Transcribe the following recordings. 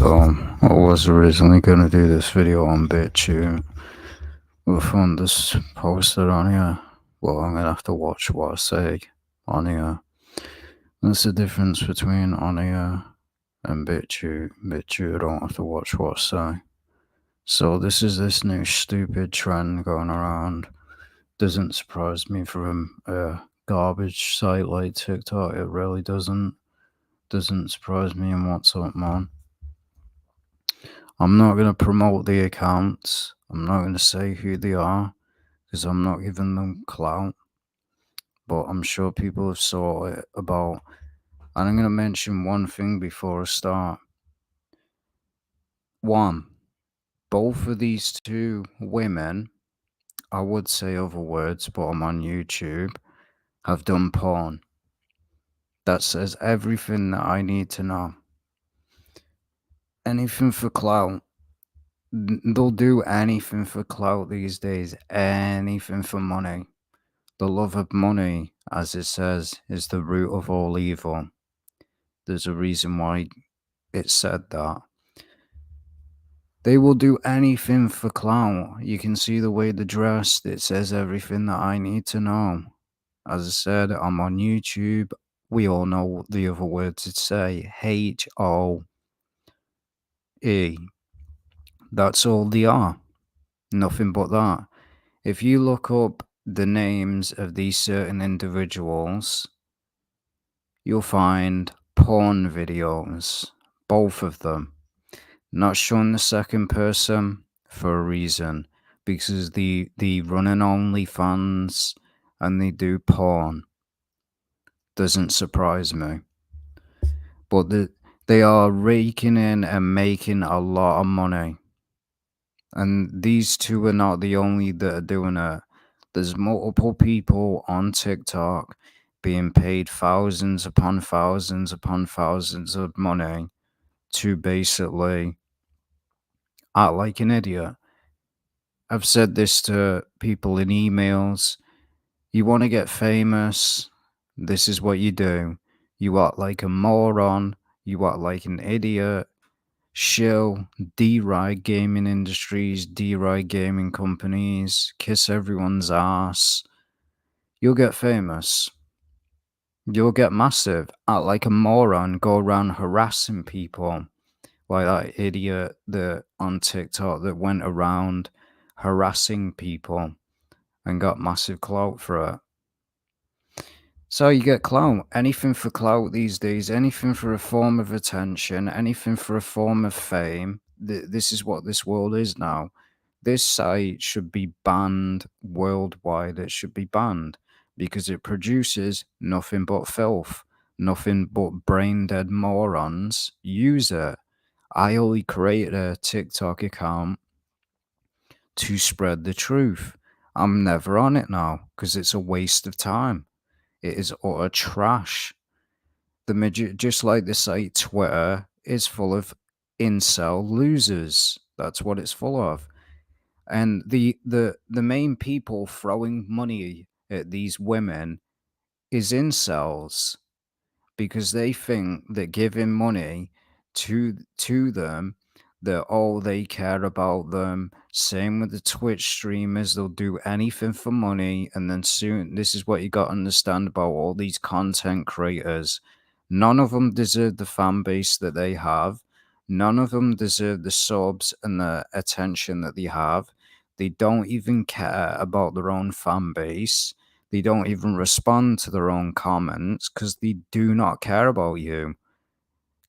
So I was originally gonna do this video on BitChute, but found this posted on here. Well, I'm gonna have to watch what I say on here. There's a difference between on here and BitChute. BitChute, I don't have to watch what I say. So this new stupid trend going around. Doesn't surprise me from a garbage site like TikTok. It really doesn't. Doesn't surprise me in what's up, man. I'm not going to promote the accounts. I'm not going to say who they are because I'm not giving them clout. But I'm sure people have saw it about. And I'm going to mention one thing before I start. One, both of these two women, I would say other words, but I'm on YouTube, have done porn. That says everything that I need to know. Anything for clout. They'll do anything for clout these days. Anything for money. The love of money, as it says, is the root of all evil. There's a reason why it said that. They will do anything for clout. You can see the way they're dressed. It says everything that I need to know. As I said, I'm on YouTube. We all know what the other words it say. H-O-E. That's all they are. Nothing but that. If you look up the names of these certain individuals, you'll find porn videos, both of them. Not showing the second person for a reason, because the running OnlyFans and they do porn. Doesn't surprise me. But they are raking in and making a lot of money. And these two are not the only that are doing it. There's multiple people on TikTok being paid thousands upon thousands upon thousands of money to basically act like an idiot. I've said this to people in emails. You want to get famous, this is what you do. You act like a moron, you act like an idiot, shill, deride gaming industries, deride gaming companies, kiss everyone's ass. You'll get famous. You'll get massive. Act like a moron, go around harassing people. Like that idiot that on TikTok that went around harassing people and got massive clout for it. So you get clout. Anything for clout these days, anything for a form of attention, anything for a form of fame. This is what this world is now. This site should be banned worldwide. It should be banned because it produces nothing but filth, nothing but brain dead morons. Use it. I only created a TikTok account to spread the truth. I'm never on it now because it's a waste of time. It is utter trash. Just like the site Twitter is full of incel losers. That's what it's full of. And the main people throwing money at these women is incels because they think that giving money to them, that all they care about them. Same with the Twitch streamers, they'll do anything for money. And then soon, this is what you got to understand about all these content creators. None of them deserve the fan base that they have. None of them deserve the subs and the attention that they have. They don't even care about their own fan base. They don't even respond to their own comments because they do not care about you.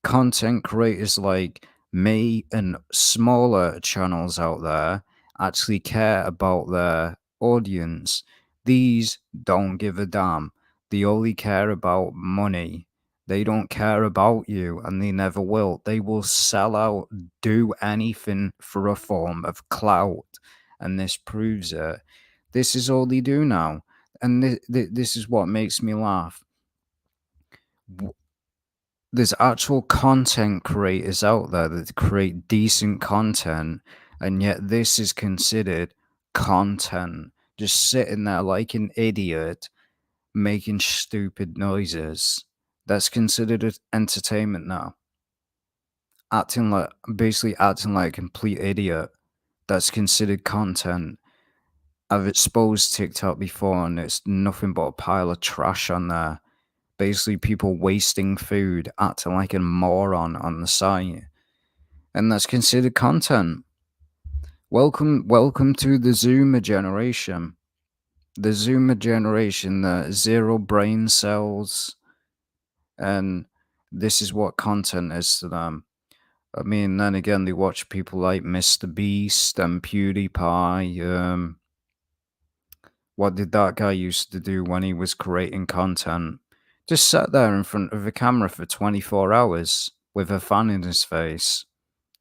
Content creators like me and smaller channels out there actually care about their audience. These don't give a damn. They only care about money. They don't care about you and they never will. They will sell out, do anything for a form of clout. And this proves it. This is all they do now. And this is what makes me laugh. There's actual content creators out there that create decent content, and yet this is considered content. Just sitting there like an idiot, making stupid noises. That's considered entertainment now. basically acting like a complete idiot. That's considered content. I've exposed TikTok before, and it's nothing but a pile of trash on there. Basically, people wasting food, acting like a moron on the site, and that's considered content. Welcome to the Zoomer generation. The Zoomer generation, the zero brain cells, and this is what content is to them. I mean, then again, they watch people like Mr. Beast and PewDiePie. What did that guy used to do when he was creating content? Just sat there in front of a camera for 24 hours with a fan in his face,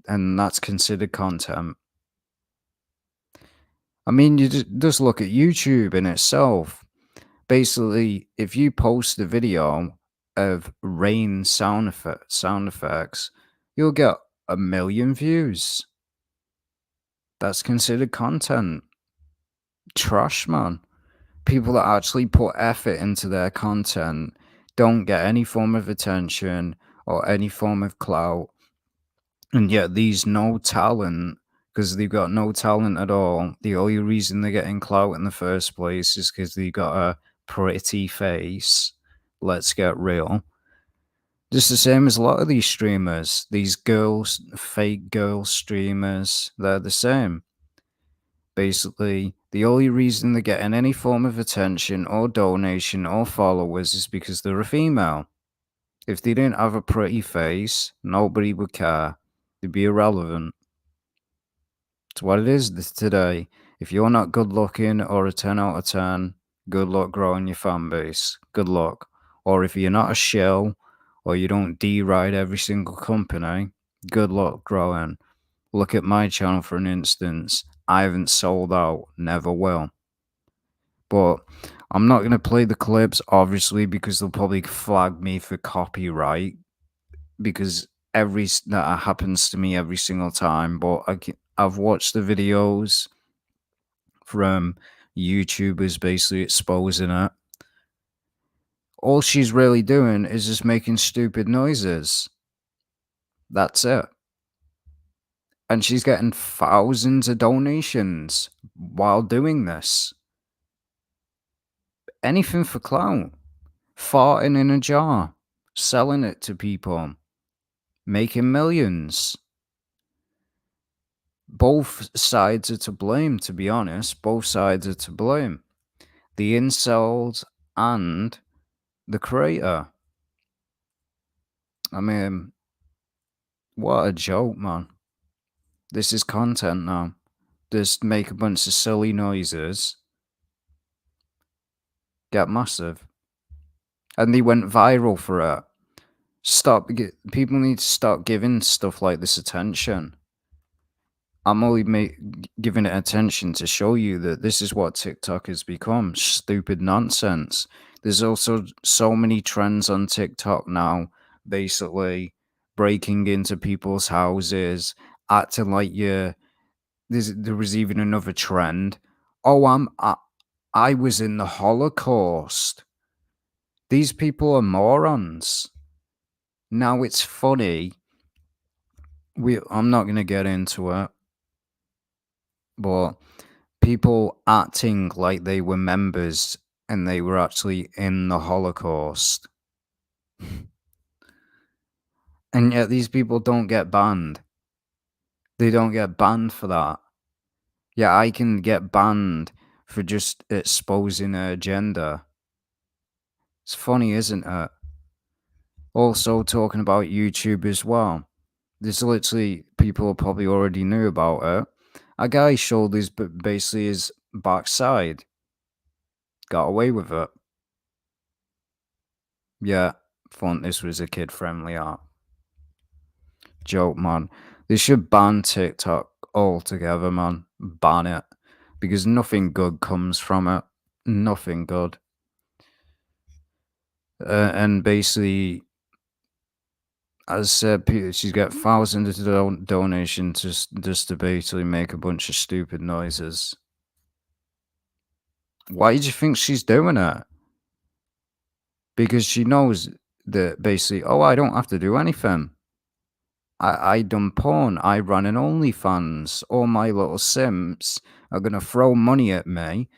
and that's considered content. I mean, you just look at YouTube in itself. Basically, if you post a video of rain sound effects, you'll get 1 million views. That's considered content. Trash, man. People that actually put effort into their content don't get any form of attention or any form of clout, and yet these no talent, because they've got no talent at all. The only reason they're getting clout in the first place is because they got a pretty face. Let's get real. Just the same as a lot of these streamers, these girls, fake girl streamers, they're the same. Basically, the only reason they're getting any form of attention or donation or followers is because they're a female. If they didn't have a pretty face, nobody would care. They'd be irrelevant. It's what it is today. If you're not good looking or a 10 out of 10, good luck growing your fan base. Good luck. Or if you're not a shill or you don't D-ride every single company, good luck growing. Look at my channel for an instance. I haven't sold out, never will. But I'm not going to play the clips, obviously, because they'll probably flag me for copyright. Because that happens to me every single time. But I've watched the videos from YouTubers basically exposing it. All she's really doing is just making stupid noises. That's it. And she's getting thousands of donations while doing this. Anything for clout. Farting in a jar. Selling it to people. Making millions. Both sides are to blame, to be honest. Both sides are to blame. The incels and the creator. I mean, what a joke, man. This is content now. Just make a bunch of silly noises. Get massive. And they went viral for it. People need to stop giving stuff like this attention. I'm only giving it attention to show you that this is what TikTok has become. Stupid nonsense. There's also so many trends on TikTok now, basically breaking into people's houses, acting like there was even another trend. Oh, I was in the Holocaust. These people are morons. Now it's funny. I'm not going to get into it, but people acting like they were members and they were actually in the Holocaust. And yet these people don't get banned. They don't get banned for that. Yeah, I can get banned for just exposing an agenda. It's funny, isn't it? Also, talking about YouTube as well. There's literally people probably already knew about it. A guy showed basically his backside. Got away with it. Yeah, thought this was a kid-friendly art. Joke, man. They should ban TikTok altogether, man. Ban it. Because nothing good comes from it. Nothing good. And basically, as I said, she's got thousands of donations just to basically make a bunch of stupid noises. Why do you think she's doing it? Because she knows that basically, oh, I don't have to do anything. I done porn. I run an OnlyFans. All my little simps are gonna throw money at me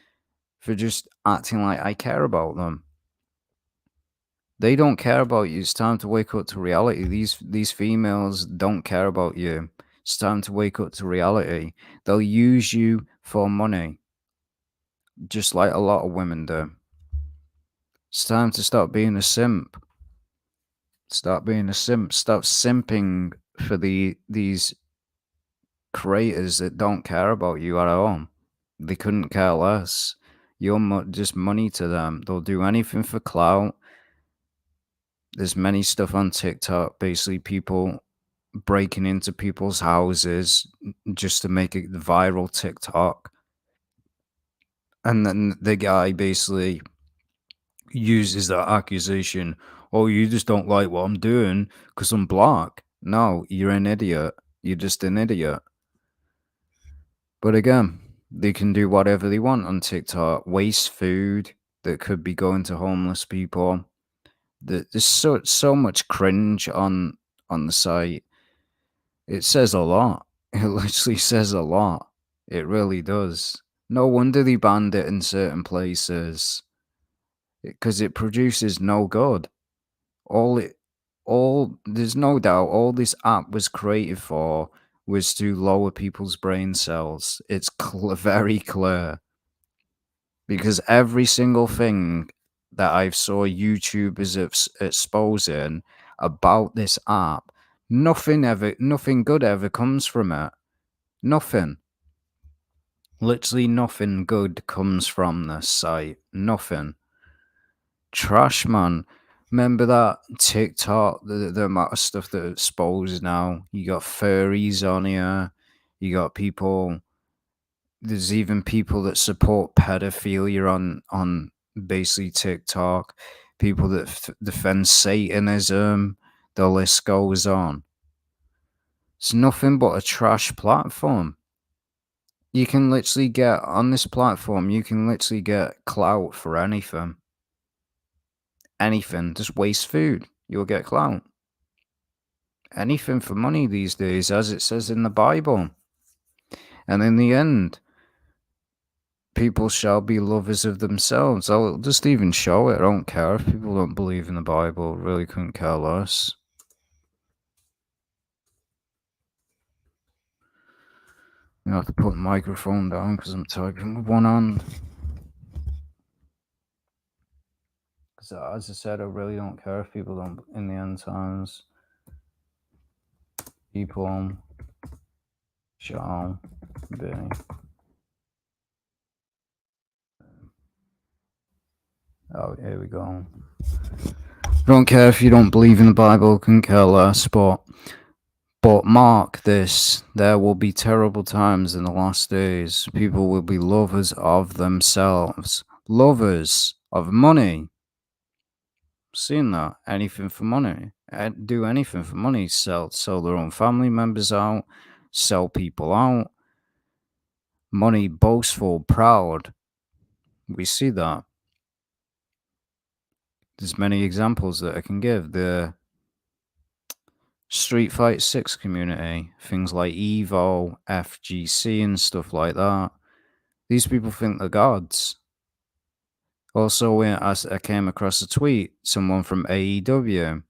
for just acting like I care about them. They don't care about you. It's time to wake up to reality. These females don't care about you. It's time to wake up to reality. They'll use you for money, just like a lot of women do. It's time to stop being a simp. Stop being a simp. Stop simping for these creators that don't care about you at all. They couldn't care less. You're just money to them. They'll do anything for clout. There's many stuff on TikTok, basically people breaking into people's houses just to make it viral TikTok. And then the guy basically uses that accusation. Oh, you just don't like what I'm doing because I'm black. No, you're an idiot. You're just an idiot. But again, they can do whatever they want on TikTok. Waste food that could be going to homeless people. There's so much cringe on the site. It says a lot. It literally says a lot. It really does. No wonder they banned it in certain places because it produces no good. All it, all there's no doubt. All this app was created for was to lower people's brain cells. It's very clear because every single thing that I've saw YouTubers exposing about this app, nothing good ever comes from it. Nothing. Literally nothing good comes from this site. Nothing. Trash, man. Remember that TikTok, the amount of stuff that exposed now? You got furries on here. You got people. There's even people that support pedophilia on basically TikTok. People that defend Satanism. The list goes on. It's nothing but a trash platform. You can literally get on this platform, you can literally get clout for anything. Anything. Just waste food. You'll get clout. Anything for money these days, as it says in the Bible. And in the end, people shall be lovers of themselves. I'll just even show it. I don't care if people don't believe in the Bible. Really couldn't care less. I have to put the microphone down because I'm talking with one hand. Because as I said, I really don't care if people don't in the end times. People shall be. Oh, here we go. Don't care if you don't believe in the Bible, couldn't care less, but mark this, there will be terrible times in the last days. People will be lovers of themselves, lovers of money. Seen that? Anything for money. Do anything for money. Sell their own family members out, sell people out. Money, boastful, proud. We see that. There's many examples that I can give. The Street Fight 6 community, things like Evo, FGC, and stuff like that. These people think they're gods. Also, when I came across a tweet, someone from AEW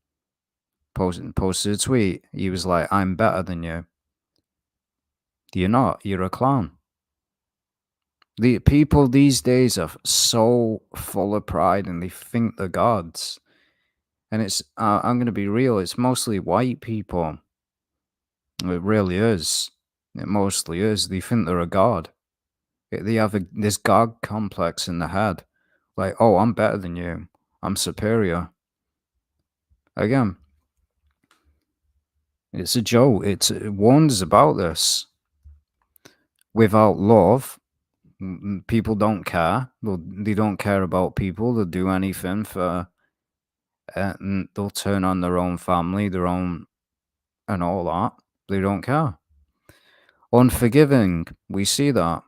posted a tweet. He was like, I'm better than you. You're not. You're a clown. The people these days are so full of pride and they think they're gods. And it's, I'm going to be real, it's mostly white people. It really is. It mostly is. They think they're a god. They have this god complex in the head. Like, oh, I'm better than you. I'm superior. Again, it's a joke. It warns about this. Without love, people don't care. They don't care about people. They'll do anything for, and they'll turn on their own family, their own, and all that. They don't care. Unforgiving. We see that.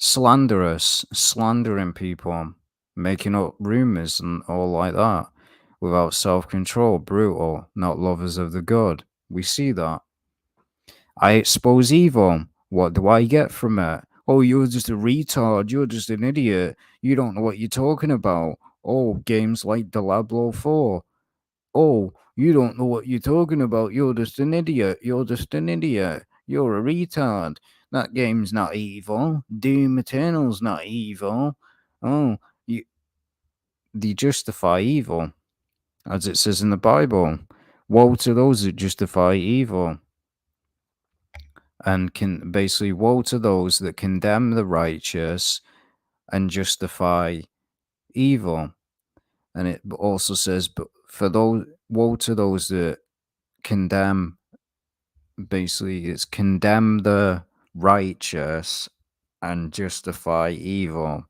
Slanderous, slandering people, making up rumors and all like that. Without self control, brutal, not lovers of the good. We see that. I expose evil. What do I get from it? Oh, you're just a retard. You're just an idiot. You don't know what you're talking about. Oh, games like Diablo 4. Oh, you don't know what you're talking about. You're just an idiot. You're just an idiot. You're a retard. That game's not evil. Doom Eternal's not evil. Oh, you, they justify evil, as it says in the Bible. Woe to those that justify evil. And can basically woe to those that condemn the righteous and justify evil. And it also says, but for those, woe to those that condemn, basically, it's condemn the righteous and justify evil.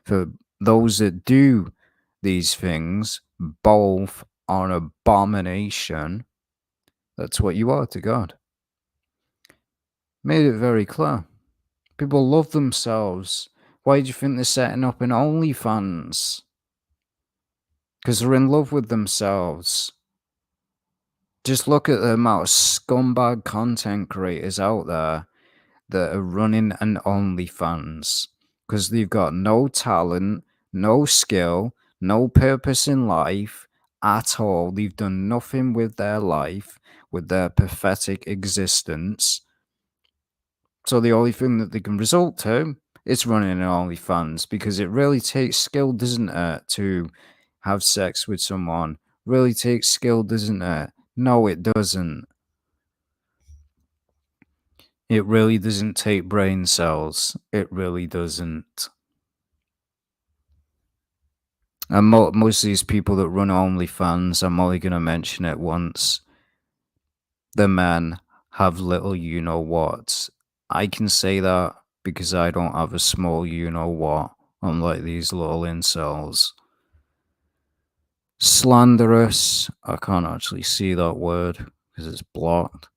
For those that do these things, both are an abomination. That's what you are to God. Made it very clear. People love themselves. Why do you think they're setting up an OnlyFans? Because they're in love with themselves. Just look at the amount of scumbag content creators out there that are running an OnlyFans. Because they've got no talent, no skill, no purpose in life at all. They've done nothing with their life, with their pathetic existence. So the only thing that they can resort to is running an OnlyFans, because it really takes skill, doesn't it, to have sex with someone? Really takes skill, doesn't it? No, it doesn't. It really doesn't take brain cells. It really doesn't. And most of these people that run OnlyFans, I'm only going to mention it once. The men have little you know what. I can say that because I don't have a small you know what, unlike these little incels. Slanderous, I can't actually see that word because it's blocked.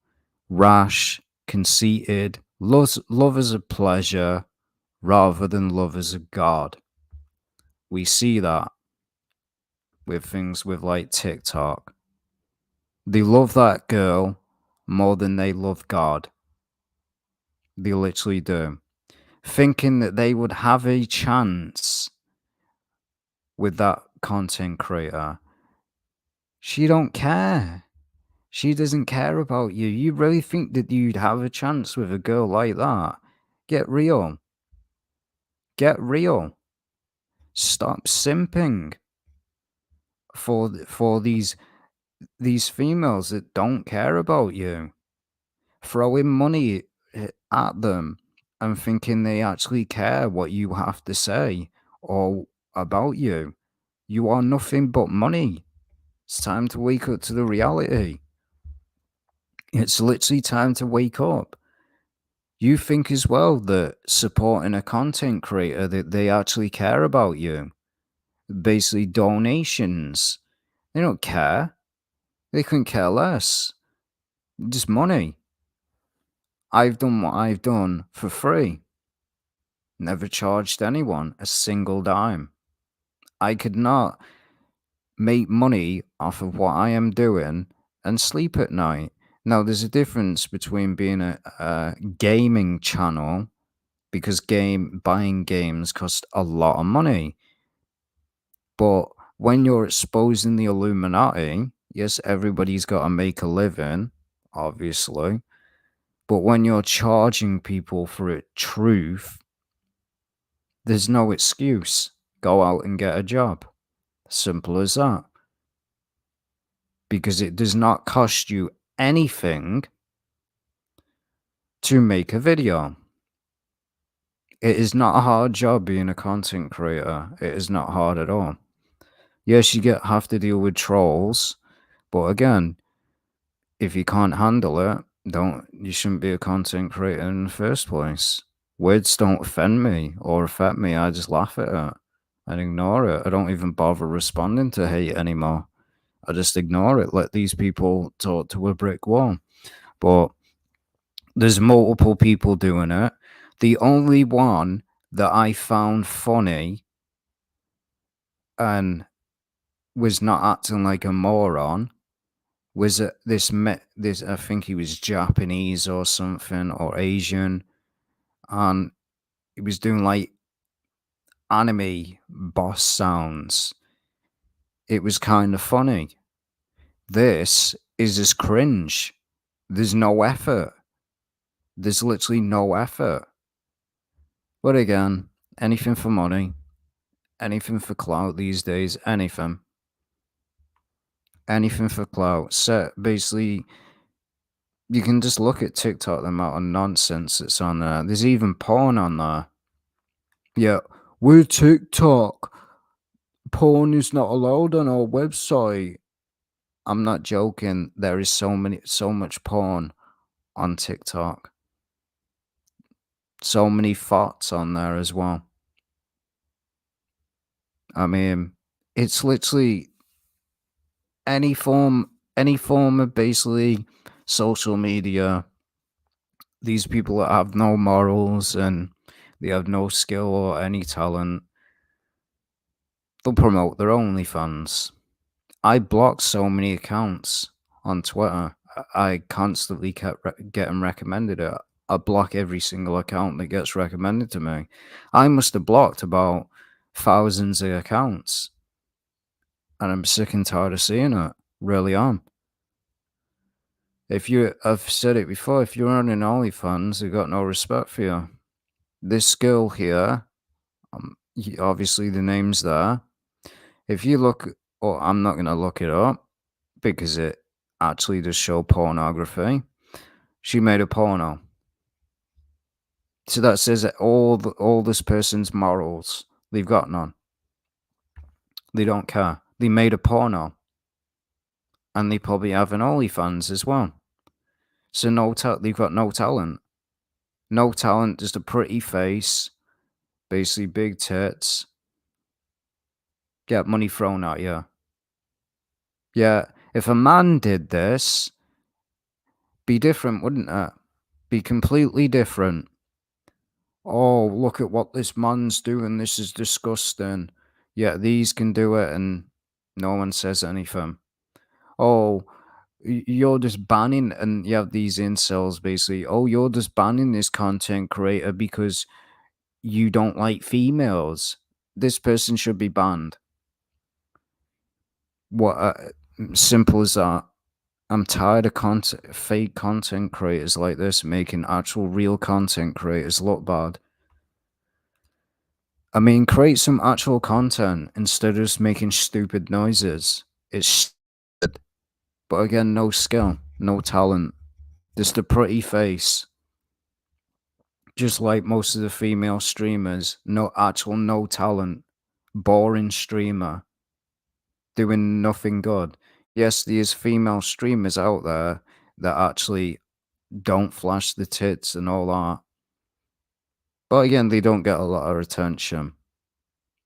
Rash, conceited, love as a pleasure rather than love as a god. We see that with things with like TikTok. They love that girl more than they love God. They literally do. Thinking that they would have a chance with that content creator. She don't care. She doesn't care about you. You really think that you'd have a chance with a girl like that? Get real. Get real. Stop simping for these females that don't care about you. Throwing money at them and thinking they actually care what you have to say or about you. You are nothing but money. It's time to wake up to the reality. It's literally time to wake up. You think as well that supporting a content creator that they actually care about you. Basically donations. They don't care. They couldn't care less. Just money. I've done what I've done for free. Never charged anyone a single dime. I could not make money off of what I am doing and sleep at night. Now, there's a difference between being a gaming channel, because buying games cost a lot of money. But when you're exposing the Illuminati, yes, everybody's got to make a living, obviously. But when you're charging people for it truth, there's no excuse. Go out and get a job. Simple as that. Because it does not cost you anything to make a video. It is not a hard job being a content creator. It is not hard at all. Yes, you have to deal with trolls, but again, if you can't handle it, you shouldn't be a content creator in the first place. Words don't offend me or affect me. I just laugh at it and ignore it. I don't even bother responding to hate anymore. I just ignore it. Let these people talk to a brick wall. But there's multiple people doing it. The only one that I found funny and was not acting like a moron was this, I think he was Japanese or something, or Asian, and he was doing like anime boss sounds. It was kind of funny. This is just cringe. There's no effort. There's literally no effort. But again, anything for money, anything for clout these days, anything. Anything for clout. So basically, you can just look at TikTok, the amount of nonsense that's on there. There's even porn on there. Yeah, with TikTok, porn is not allowed on our website. I'm not joking. There is so much porn on TikTok. So many thoughts on there as well. I mean, it's literally any form of basically social media. These people that have no morals and they have no skill or any talent, they'll promote their OnlyFans. I blocked so many accounts on Twitter. I constantly kept getting recommended it. I block every single account that gets recommended to me. I must have blocked about thousands of accounts, and I'm sick and tired of seeing it. Really am. I've said it before. If you're on an OnlyFans, they've got no respect for you. This girl here, obviously the name's there. If you look, or I'm not gonna look it up because it actually does show pornography. She made a porno. So that says that all this person's morals, they've got none. They don't care. They made a porno. And they probably have an OnlyFans as well. So they've got no talent. No talent, just a pretty face, basically big tits. Get money thrown at you. Yeah, if a man did this, be different, wouldn't it? Be completely different. Oh, look at what this man's doing. This is disgusting. Yeah, these can do it, and no one says anything. Oh, you're just banning, and you have these incels basically. Oh, you're just banning this content creator because you don't like females. This person should be banned. What? Simple as that. I'm tired of fake content creators like this making actual real content creators look bad. I mean, create some actual content instead of just making stupid noises. It's stupid. But again, no skill, no talent, just a pretty face. Just like most of the female streamers, no talent, boring streamer, doing nothing good. Yes, there's female streamers out there that actually don't flash the tits and all that. But again, they don't get a lot of attention.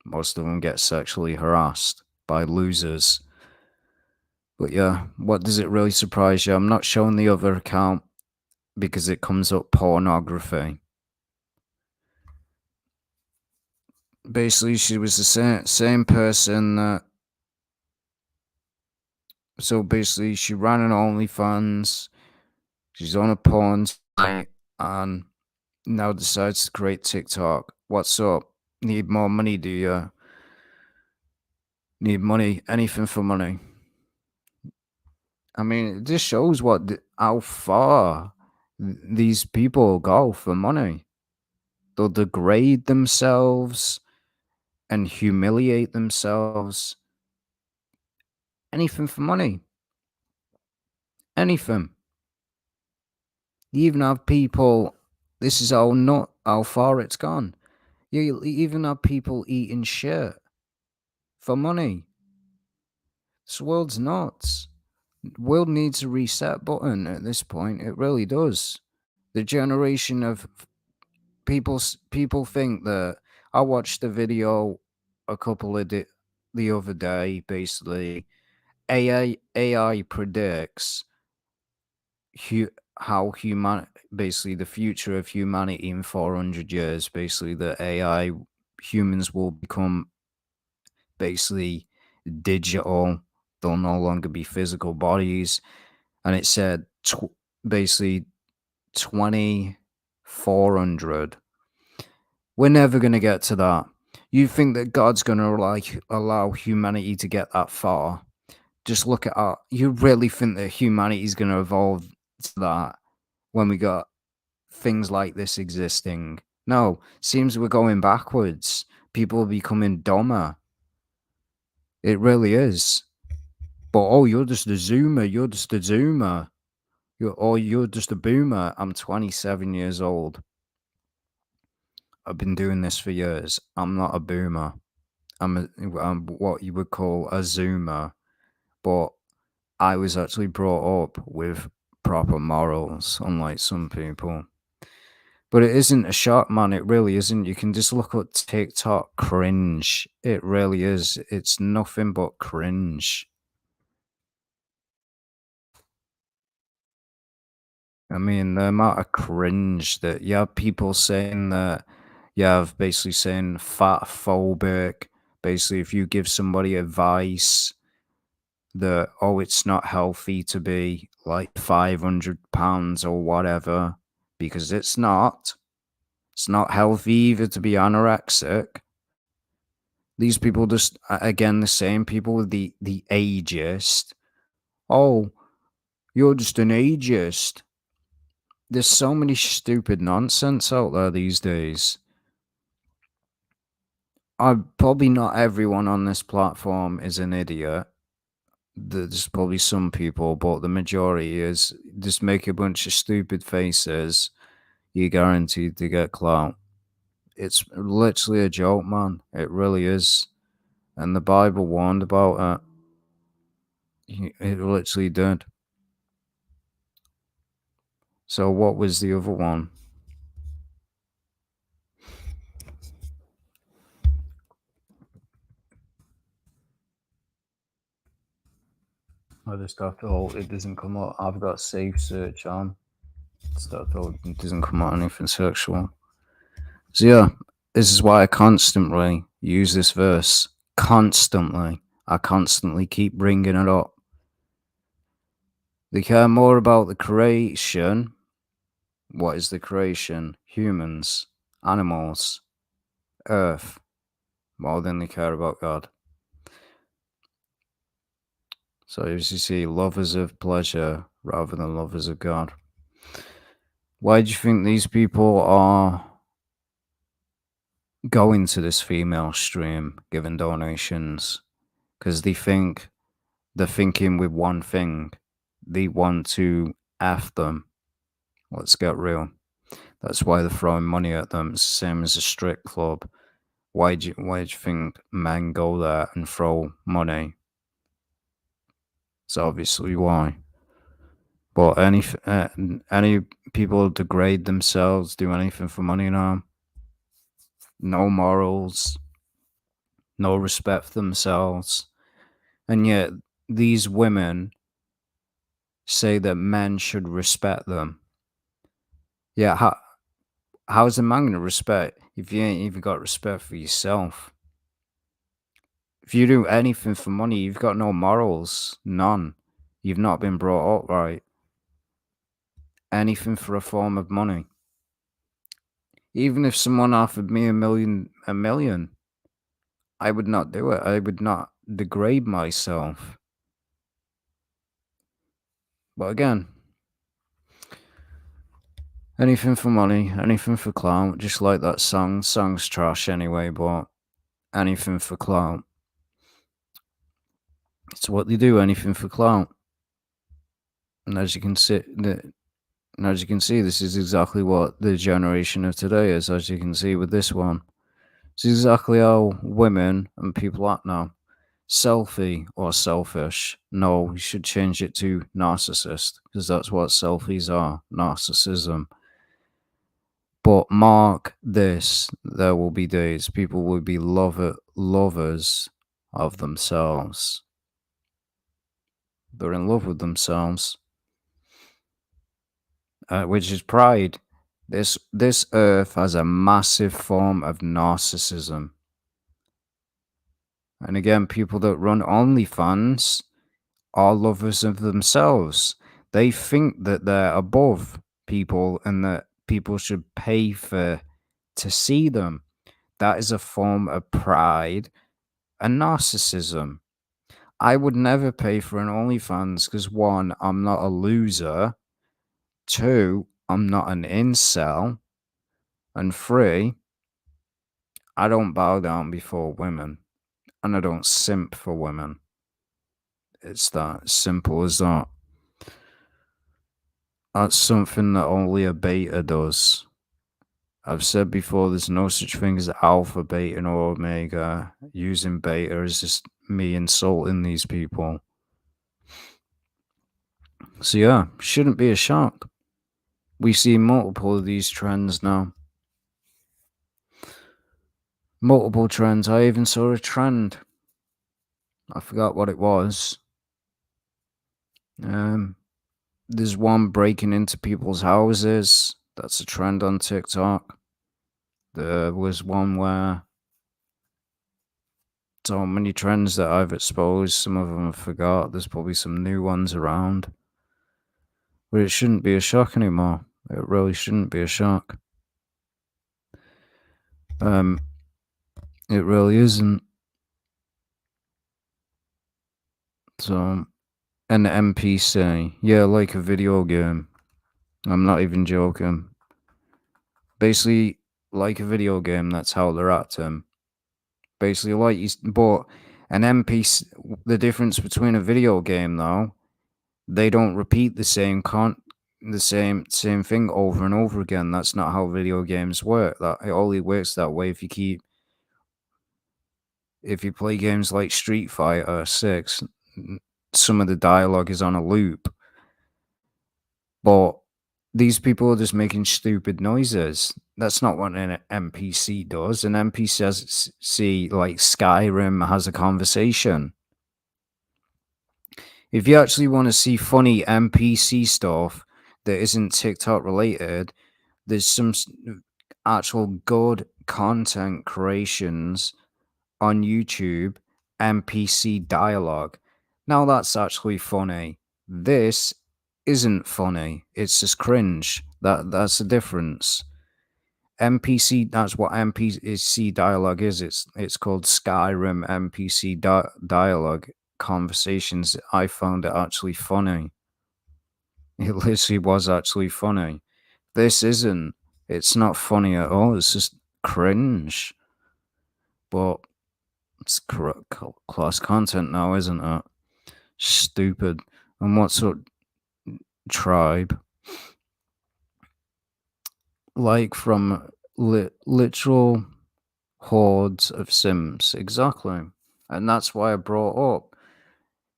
Most of them get sexually harassed by losers. But yeah, what does it really surprise you? I'm not showing the other account because it comes up pornography. Basically, she was the same person that. So basically, she ran an OnlyFans. She's on a porn site and now decides to create TikTok. What's up? Need more money, do you? Need money? Anything for money. I mean, it just shows how far these people go for money. They'll degrade themselves and humiliate themselves. Anything for money. Anything. You even have people. This is how far it's gone. You even have people eating shit for money. This world's nuts. The world needs a reset button at this point. It really does. The generation of people think that I watched a video a couple of the other day. Basically, AI predicts how basically the future of humanity in 400 years. Basically, the AI humans will become basically digital. they'll no longer be physical bodies. And it said basically 2400. We're never going to get to that. You think that God's going to like allow humanity to get that far? Just look at our. You really think that humanity is going to evolve to that when we got things like this existing? No, seems we're going backwards. People are becoming dumber. It really is. But oh, you're just a zoomer. You're just a zoomer. You're just a boomer. I'm 27 years old. I've been doing this for years. I'm not a boomer. I'm what you would call a zoomer. But I was actually brought up with proper morals, unlike some people. But it isn't a shock, man. It really isn't. You can just look at TikTok cringe. It really is. It's nothing but cringe. I mean, the amount of cringe that you have people saying that you have basically saying fat phobic. Basically, if you give somebody advice that, oh, it's not healthy to be like 500 pounds or whatever, because it's not. It's not healthy either to be anorexic. These people just, again, the same people with the ageist. Oh, you're just an ageist. There's so many stupid nonsense out there these days. Probably not everyone on this platform is an idiot. There's probably some people, but the majority is just make a bunch of stupid faces. You're guaranteed to get clout. It's literally a joke, man. It really is. And the Bible warned about it. It literally did. So what was the other one? I just have to hold it doesn't come up. I've got safe search on. It doesn't come out anything sexual. So yeah, this is why I constantly use this verse. Constantly. I constantly keep bringing it up. They care more about the creation. What is the creation? Humans, animals, earth, more than they care about God. So as you see, lovers of pleasure rather than lovers of God. Why do you think these people are going to this female stream giving donations? Because they're thinking with one thing. They want to F them. Let's get real. That's why they're throwing money at them. It's the same as a strip club. Why do you think men go there and throw money? It's obviously why. But any people degrade themselves, do anything for money now. No morals, no respect for themselves, and yet these women say that men should respect them. Yeah, how's a man gonna respect if you ain't even got respect for yourself? If you do anything for money, you've got no morals, none. You've not been brought up right. Anything for a form of money. Even if someone offered me a million, I would not do it. I would not degrade myself. But again, anything for money, anything for clout, just like that song. Song's trash anyway, but anything for clout. It's what they do, anything for clout. And as you can see, this is exactly what the generation of today is, as you can see with this one. It's exactly how women and people act now. Selfie or selfish. No, we should change it to narcissist, because that's what selfies are, narcissism. But mark this, there will be days people will be lovers of themselves. They're in love with themselves, which is pride. This earth has a massive form of narcissism. And again, people that run OnlyFans, are lovers of themselves. They think that they're above people and that people should pay for to see them. That is a form of pride and narcissism. I would never pay for an OnlyFans because one, I'm not a loser. Two, I'm not an incel. And three, I don't bow down before women. And I don't simp for women. It's that simple as that. That's something that only a beta does. I've said before, there's no such thing as alpha, beta, or omega. Using beta is just me insulting these people. So yeah, shouldn't be a shock. We see multiple of these trends now. Multiple trends. I even saw a trend. I forgot what it was. Um, there's one breaking into people's houses. That's a trend on TikTok. There was one where so many trends that I've exposed. Some of them I forgot. There's probably some new ones around. But it shouldn't be a shock anymore. It really shouldn't be a shock. Um, it really isn't. So, an NPC, yeah, like a video game. I'm not even joking. Basically, like a video game. That's how they're acting. Basically, like you, but an NPC. The difference between a video game, though, they don't repeat the same thing over and over again. That's not how video games work. That it only works that way if you play games like Street Fighter 6, some of the dialogue is on a loop. But these people are just making stupid noises. That's not what an NPC does. An NPC, like Skyrim, has a conversation. If you actually want to see funny NPC stuff that isn't TikTok related, there's some actual good content creations on YouTube, NPC dialogue. Now that's actually funny. This isn't funny. It's just cringe. That's the difference. NPC. That's what NPC dialogue is. It's called Skyrim NPC dialogue conversations. I found it actually funny. It literally was actually funny. This isn't. It's not funny at all. It's just cringe. But it's class content now, isn't it? Stupid. And what sort of tribe? Like from literal hordes of Sims. Exactly. And that's why I brought up.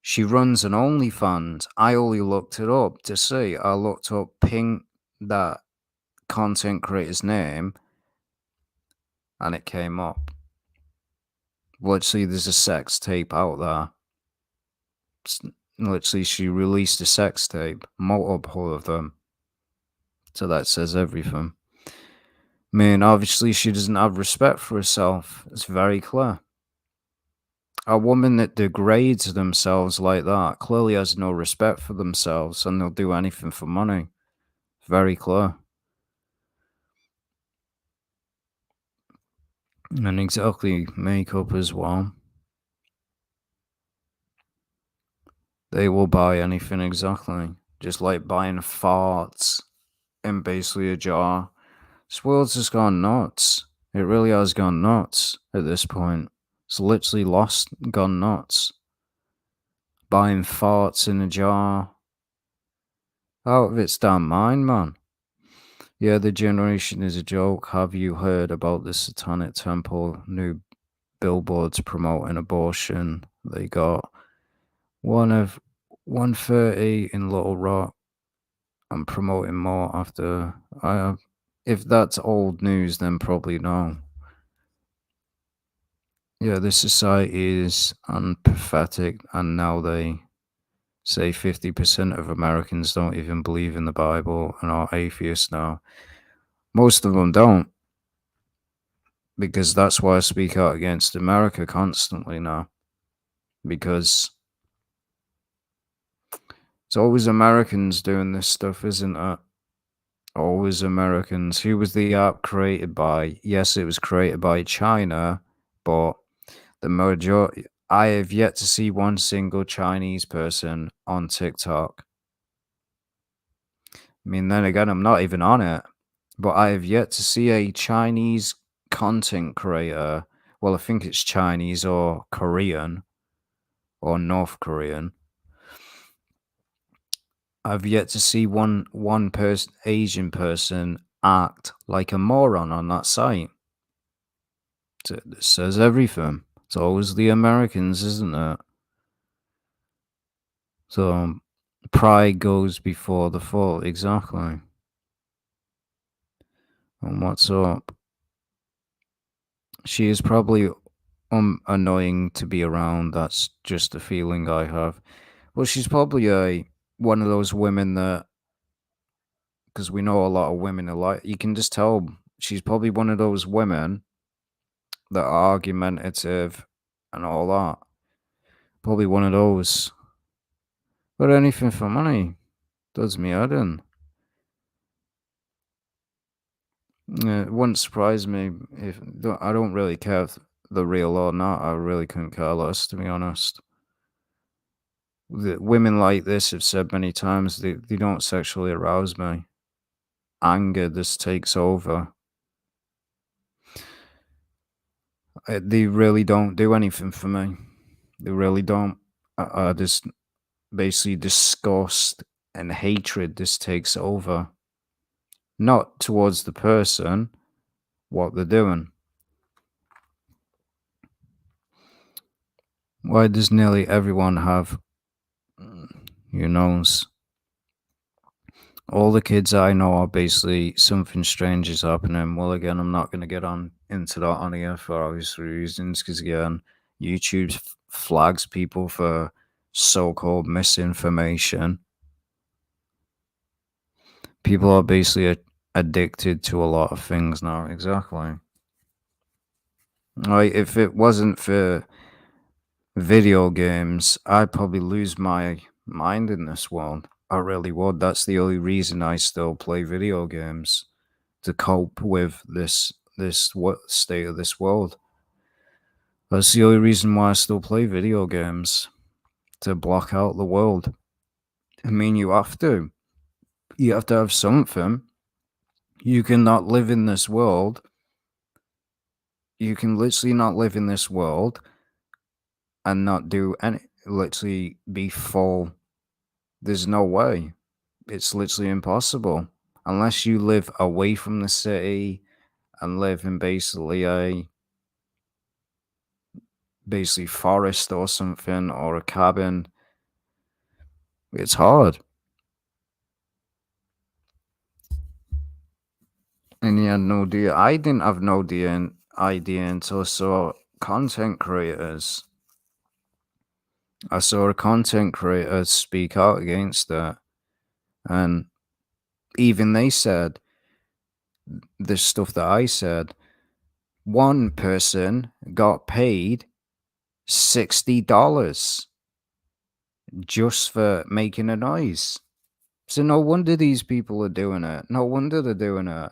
She runs an OnlyFans. I only looked it up to see. I looked up Pink, that content creator's name, and it came up. Literally, there's a sex tape out there. Literally, she released a sex tape, multiple of them. So that says everything. I mean, obviously, she doesn't have respect for herself. It's very clear. A woman that degrades themselves like that clearly has no respect for themselves and they'll do anything for money. Very clear. And exactly, makeup as well. They will buy anything exactly. Just like buying farts in basically a jar. This world's just gone nuts. It really has gone nuts at this point. It's literally gone nuts. Buying farts in a jar. Out of its damn mind, man. Yeah, the generation is a joke. Have you heard about the Satanic Temple new billboards promoting abortion? They got one of 130 in Little Rock. I'm promoting more after I have. If that's old news, then probably no. Yeah, this society is unpathetic, and now they say 50% of Americans don't even believe in the Bible and are atheists now. Most of them don't, because that's why I speak out against America constantly now. Because It's always Americans doing this stuff, isn't it? Always Americans. Who was the app created by? Yes, it was created by China, but the majority. I have yet to see one single Chinese person on TikTok. I mean, then again, I'm not even on it, but I have yet to see a Chinese content creator. Well, I think it's Chinese or Korean or North Korean. I've yet to see one person, Asian person, act like a moron on that site. It says everything. It's always the Americans, isn't it? So pride goes before the fall, exactly. And what's up? She is probably annoying to be around. That's just the feeling I have. Well, she's probably a one of those women that, because we know a lot of women are like, you can just tell she's probably one of those women that are argumentative and all that. Probably one of those. But anything for money does me head in. Yeah, it wouldn't surprise me if I don't really care if they're real or not. I really couldn't care less, to be honest. Women like this have said many times they don't sexually arouse me. Anger just takes over. They really don't do anything for me. They really don't. I just basically disgust and hatred just takes over. Not towards the person, what they're doing. Why does nearly everyone have, who knows? All the kids I know are basically something strange is happening. Well, again, I'm not going to get on into that on here for obvious reasons, because again, YouTube flags people for so-called misinformation. People are basically addicted to a lot of things now. Exactly. Like, if it wasn't for video games, I'd probably lose my mind in this world. I really would. That's the only reason I still play video games, to cope with this what state of this world. That's the only reason why I still play video games, to block out the world. I mean, you have to. You have to have something. You cannot live in this world. You can literally not live in this world and not do any. Literally be full. There's no way. It's literally impossible unless you live away from the city and live in basically forest or something, or a cabin. It's hard. And yeah, no idea. I didn't have no idea until I saw content creators. I saw a content creator speak out against it, and even they said the stuff that I said. One person got paid $60 just for making a noise. So no wonder these people are doing it. No wonder they're doing it.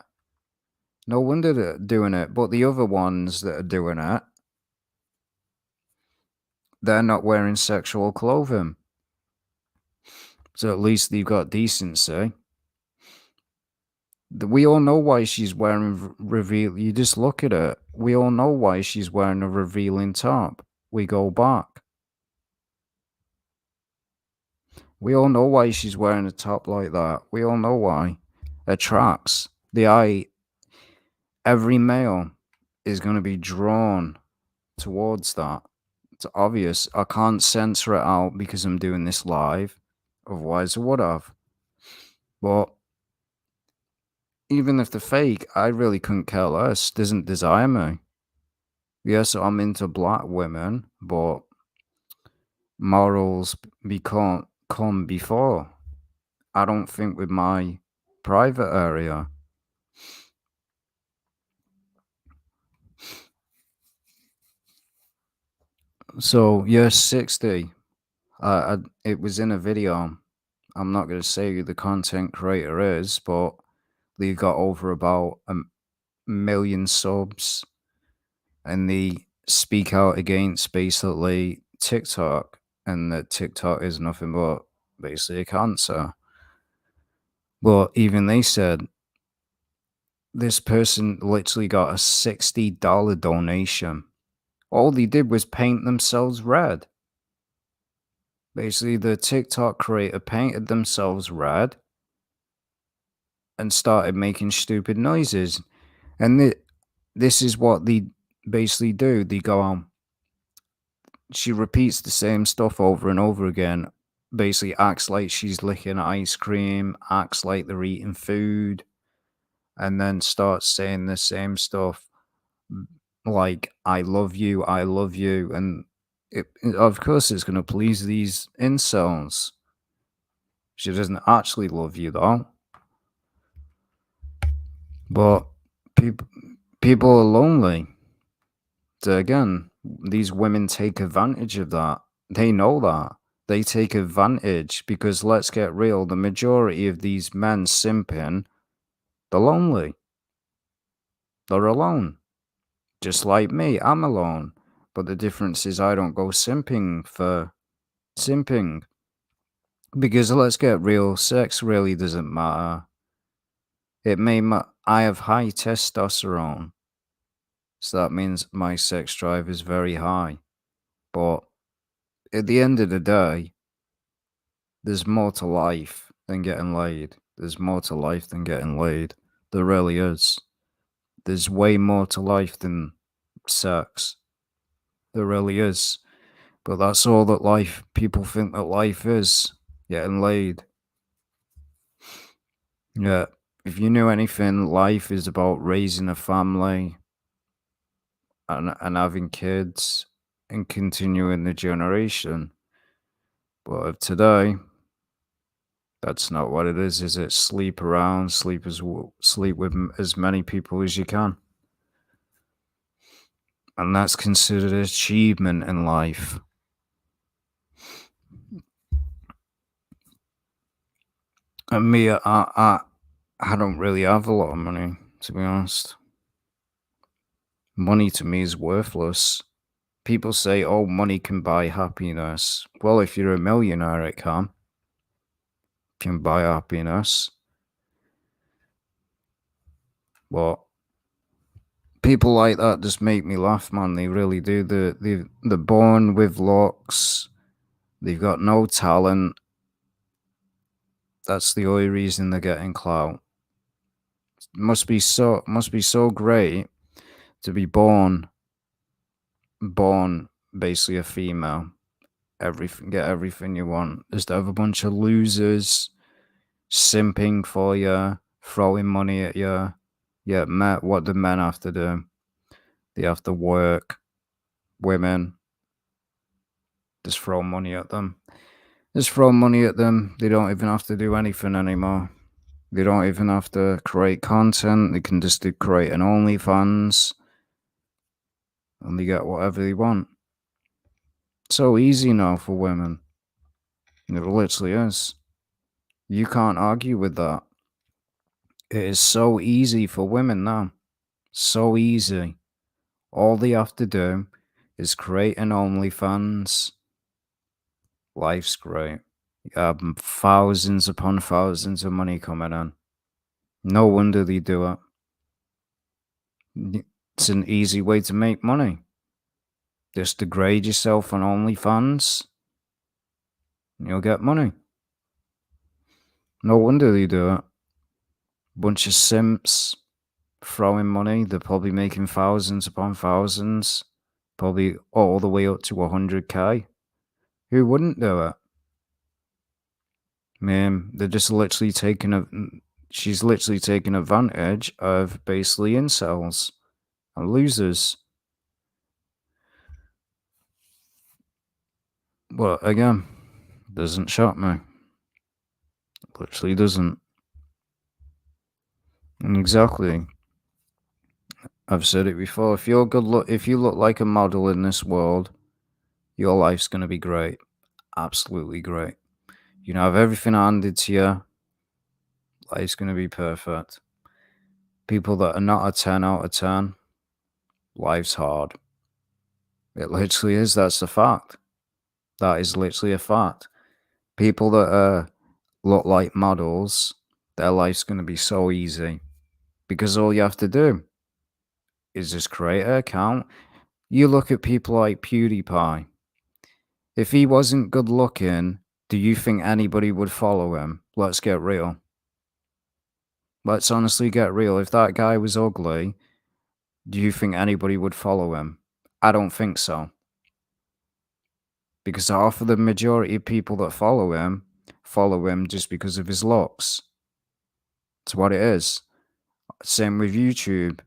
No wonder they're doing it. But the other ones that are doing it, they're not wearing sexual clothing. So at least they've got decency. We all know why she's wearing reveal. You just look at it. We all know why she's wearing a revealing top. We go back. We all know why she's wearing a top like that. We all know why. Attracts the eye. Every male is going to be drawn towards that. It's obvious. I can't censor it out because I'm doing this live. Otherwise, I would have. But even if they're fake, I really couldn't care less. Doesn't desire me. Yes, I'm into black women, but morals become come before. I don't think with my private area. So yes, 60. It was in a video. I'm not going to say who the content creator is, but they got over about a million subs, and they speak out against basically TikTok, and that TikTok is nothing but basically a cancer. But even they said this person literally got a $60 donation. All they did was paint themselves red. Basically, the TikTok creator painted themselves red and started making stupid noises. And this is what they basically do. They go on. She repeats the same stuff over and over again. Basically, acts like she's licking ice cream, acts like they're eating food, and then starts saying the same stuff like I love you," and of course it's going to please these incels. She doesn't actually love you though, but people people are lonely. So again, these women take advantage of that. They know that. They take advantage because let's get real, the majority of these men simping, they're lonely. They're alone. Just like me, I'm alone. But the difference is I don't go simping for simping. Because let's get real, sex really doesn't matter. It may I have high testosterone. So that means my sex drive is very high. But at the end of the day, there's more to life than getting laid. There's more to life than getting laid. There really is. There's way more to life than sex. There really is. But that's all that life, people think that life is, getting laid. Yeah. If you knew anything, life is about raising a family and having kids and continuing the generation. But of today, that's not what it is it? Sleep around, sleep with as many people as you can. And that's considered an achievement in life. And me, I don't really have a lot of money, to be honest. Money to me is worthless. People say, oh, money can buy happiness. Well, if you're a millionaire, it can buy happiness. But people like that just make me laugh, man. They really do. They're born with looks. They've got no talent. That's the only reason they're getting clout. Must be so great to be born basically a female. Get everything you want. Just have a bunch of losers simping for you, throwing money at you. Yeah, what do men have to do? They have to work. Women just throw money at them. Just throw money at them. They don't even have to do anything anymore. They don't even have to create content. They can just create an OnlyFans and they get whatever they want. So easy now for women. It literally is. You can't argue with that. It is so easy for women now. So easy. All they have to do is create an OnlyFans. Life's great. You have thousands upon thousands of money coming in. No wonder they do it. It's an easy way to make money. Just degrade yourself on OnlyFans, and you'll get money. No wonder they do it. Bunch of simps throwing money. They're probably making thousands upon thousands, probably all the way up to 100K. Who wouldn't do it? Man, they're just literally she's literally taking advantage of basically incels and losers. But again, doesn't shock me. Literally doesn't. And exactly. I've said it before. If if you look like a model in this world, your life's gonna be great. Absolutely great. You know, have everything handed to you. Life's gonna be perfect. People that are not a 10 out of 10, life's hard. It literally is. That's a fact. That is literally a fact. People that look like models, their life's gonna be so easy because all you have to do is just create an account. You look at people like PewDiePie. If he wasn't good looking, do you think anybody would follow him? Let's get real. Let's honestly get real. If that guy was ugly, do you think anybody would follow him? I don't think so. Because half of the majority of people that follow him just because of his looks. That's what it is. Same with YouTube.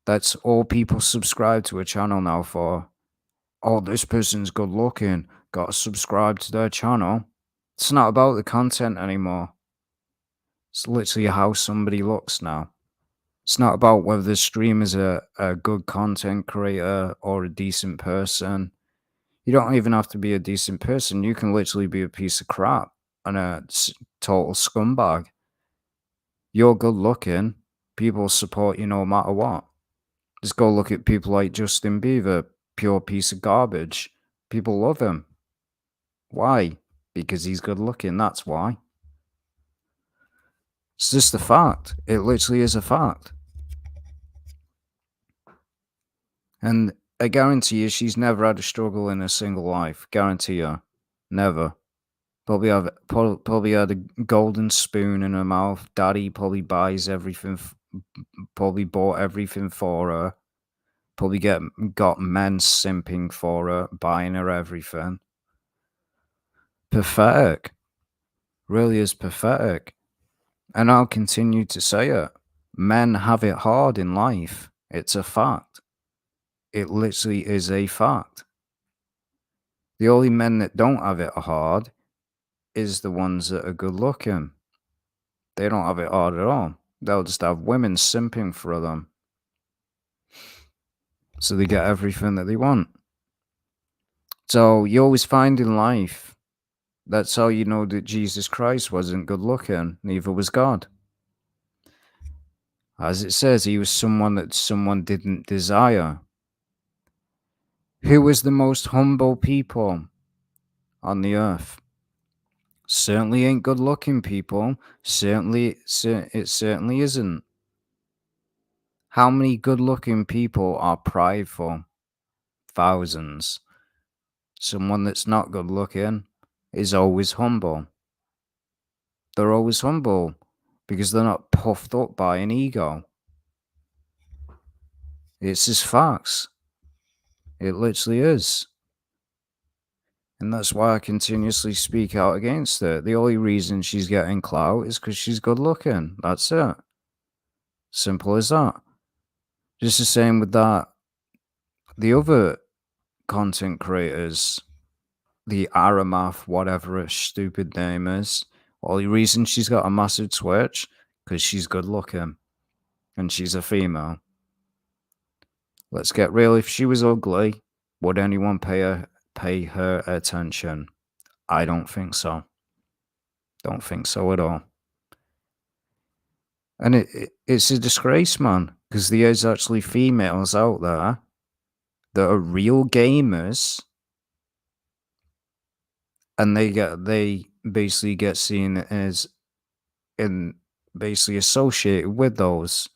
That's all people subscribe to a channel now for. Oh, this person's good looking. Gotta subscribe to their channel. It's not about the content anymore. It's literally how somebody looks now. It's not about whether the streamer's a good content creator or a decent person. You don't even have to be a decent person. You can literally be a piece of crap and a total scumbag. You're good looking. People support you no matter what. Just go look at people like Justin Bieber, pure piece of garbage. People love him. Why? Because he's good looking. That's why. It's just a fact. It literally is a fact. And I guarantee you, she's never had a struggle in her single life. Guarantee you. Never. Probably had a golden spoon in her mouth. Daddy probably buys everything. Probably bought everything for her. Probably got men simping for her, buying her everything. Pathetic. Really is pathetic. And I'll continue to say it. Men have it hard in life. It's a fact. It literally is a fact. The only men that don't have it hard is the ones that are good looking. They don't have it hard at all. They'll just have women simping for them. So they get everything that they want. So you always find in life, that's how you know that Jesus Christ wasn't good looking, neither was God. As it says, he was someone that someone didn't desire. Who was the most humble people on the earth? Certainly ain't good looking people. It certainly isn't. How many good looking people are prideful? Thousands. Someone that's not good looking is always humble. They're always humble because they're not puffed up by an ego. It's just facts. It literally is. And that's why I continuously speak out against it. The only reason she's getting clout is because she's good looking. That's it. Simple as that. Just the same with that. The other content creators, the Aramath, whatever her stupid name is, only reason she's got a massive Twitch, because she's good looking. And she's a female. Let's get real. If she was ugly, would anyone pay her attention? I don't think so. Don't think so at all. And it's a disgrace, man, because there is actually females out there that are real gamers, and they basically get seen as in basically associated with those.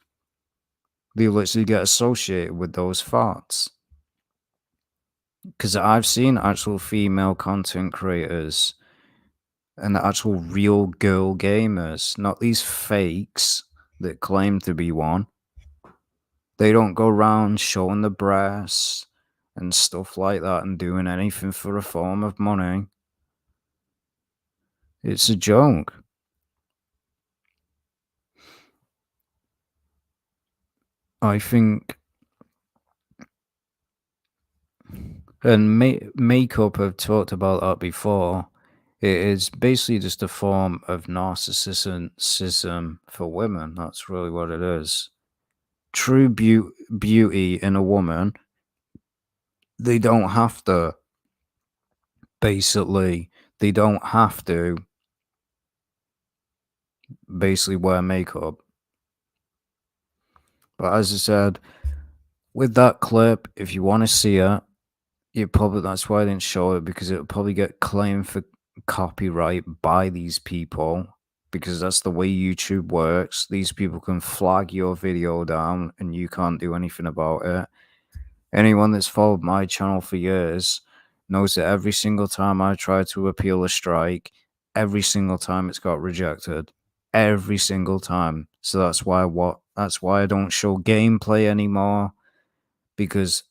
They literally get associated with those thoughts. Because I've seen actual female content creators and actual real girl gamers, not these fakes that claim to be one. They don't go around showing the breasts and stuff like that and doing anything for a form of money. It's a joke. I think, and makeup, I've talked about that before. It is basically just a form of narcissism for women. That's really what it is. True beauty in a woman, they don't have to basically, They don't have to basically wear makeup. But as I said, with that clip, if you want to see it, you probably that's why I didn't show it because it'll probably get claimed for copyright by these people because that's the way YouTube works. These people can flag your video down and you can't do anything about it. Anyone that's followed my channel for years knows that every single time I try to appeal a strike, every single time it's got rejected. Every single time. So that's why I don't show gameplay anymore because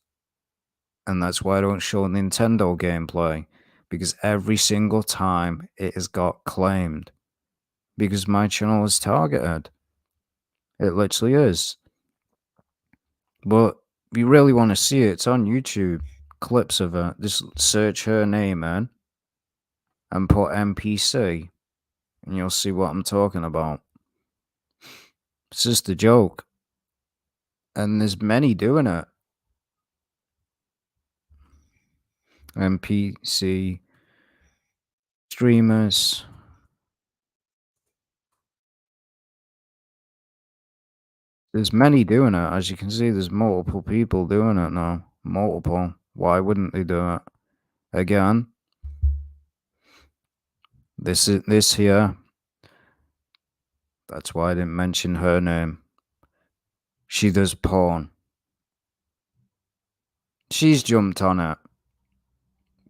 and that's why I don't show Nintendo gameplay because every single time it has got claimed because my channel is targeted. It literally is. But if you really want to see it, it's on YouTube. Clips of it. Just search her name in and put NPC and you'll see what I'm talking about. It's just a joke. And there's many doing it. NPC streamers. There's many doing it. As you can see, there's multiple people doing it now. Multiple. Why wouldn't they do it? Again, this here. That's why I didn't mention her name. She does porn. She's jumped on it.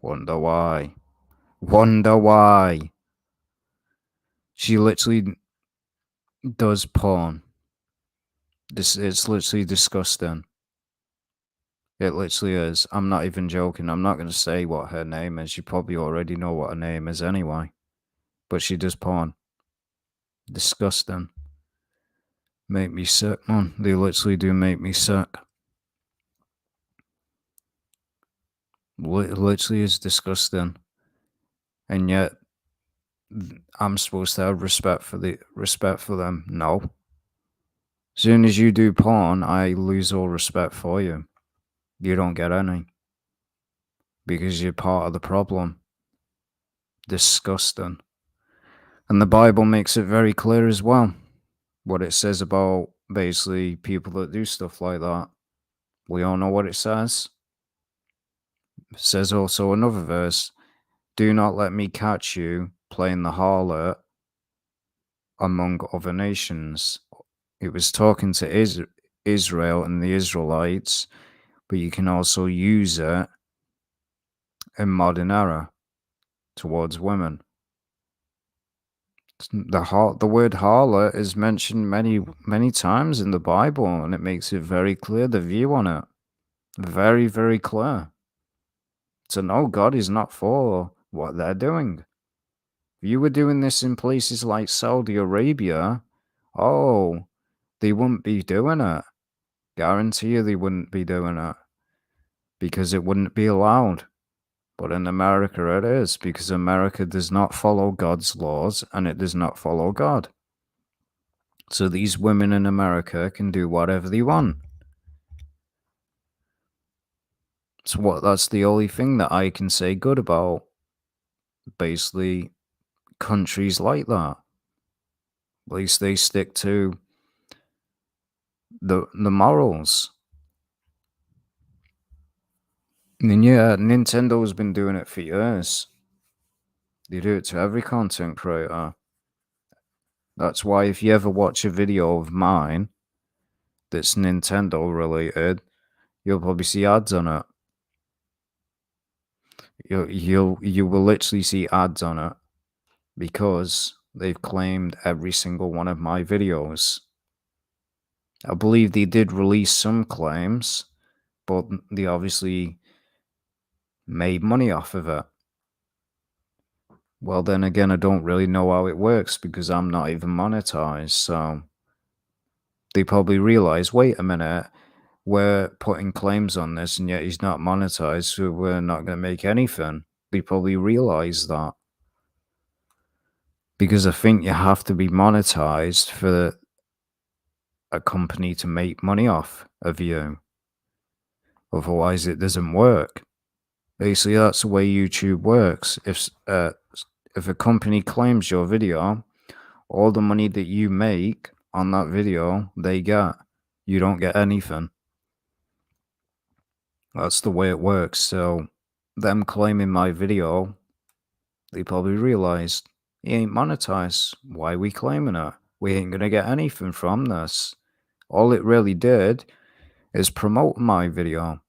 Wonder why. Wonder why. She literally does porn. It's literally disgusting. It literally is. I'm not even joking. I'm not going to say what her name is. You probably already know what her name is anyway. But she does porn. Disgusting. Make me sick, man. They literally do make me sick. Literally is disgusting. And yet, I'm supposed to have respect for them. No. As soon as you do porn, I lose all respect for you. You don't get any. Because you're part of the problem. Disgusting. And the Bible makes it very clear as well. What it says about basically people that do stuff like that. We all know what it says. It says also another verse, do not let me catch you playing the harlot among other nations. It was talking to Israel and the Israelites, but you can also use it in modern era towards women. The word harlot is mentioned many times in the Bible, and it makes it very clear the view on it. Very, very clear. So no, God is not for what they're doing. If you were doing this in places like Saudi Arabia, oh, they wouldn't be doing it. Guarantee you they wouldn't be doing it. Because it wouldn't be allowed. But in America it is, because America does not follow God's laws and it does not follow God. So these women in America can do whatever they want. So that's the only thing that I can say good about basically countries like that. At least they stick to the morals. And yeah, Nintendo's been doing it for years. They do it to every content creator. That's why if you ever watch a video of mine that's Nintendo related, you'll probably see ads on it. You will literally see ads on it because they've claimed every single one of my videos. I believe they did release some claims, but they obviously made money off of it. Well, then again, I don't really know how it works because I'm not even monetized, so they probably realize, wait a minute, we're putting claims on this and yet he's not monetized, so we're not going to make anything. They probably realize that. Because I think you have to be monetized for a company to make money off of you. Otherwise, it doesn't work. Basically, that's the way YouTube works. If a company claims your video, all the money that you make on that video, they get. You don't get anything. That's the way it works. So, them claiming my video, they probably realized it ain't monetized. Why we claiming it? We ain't gonna get anything from this. All it really did is promote my video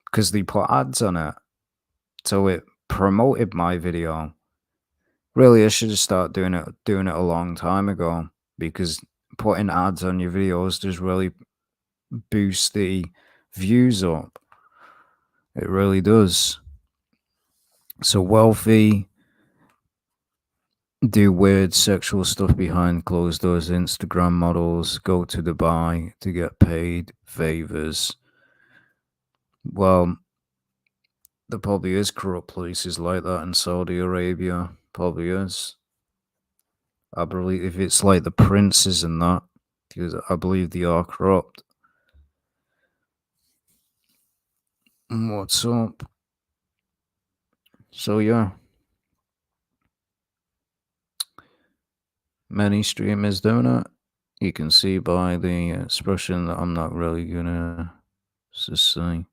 because they put ads on it. So it promoted my video. Really, I should have started doing it a long time ago because putting ads on your videos does really boost the views up. It really does. So wealthy do weird sexual stuff behind closed doors. Instagram models go to Dubai to get paid favors. Well, there probably is corrupt places like that in Saudi Arabia. Probably is. I believe if it's like the princes and that, because I believe they are corrupt. What's up? So yeah, many streamers doing it. You can see by the expression that I'm not really gonna say.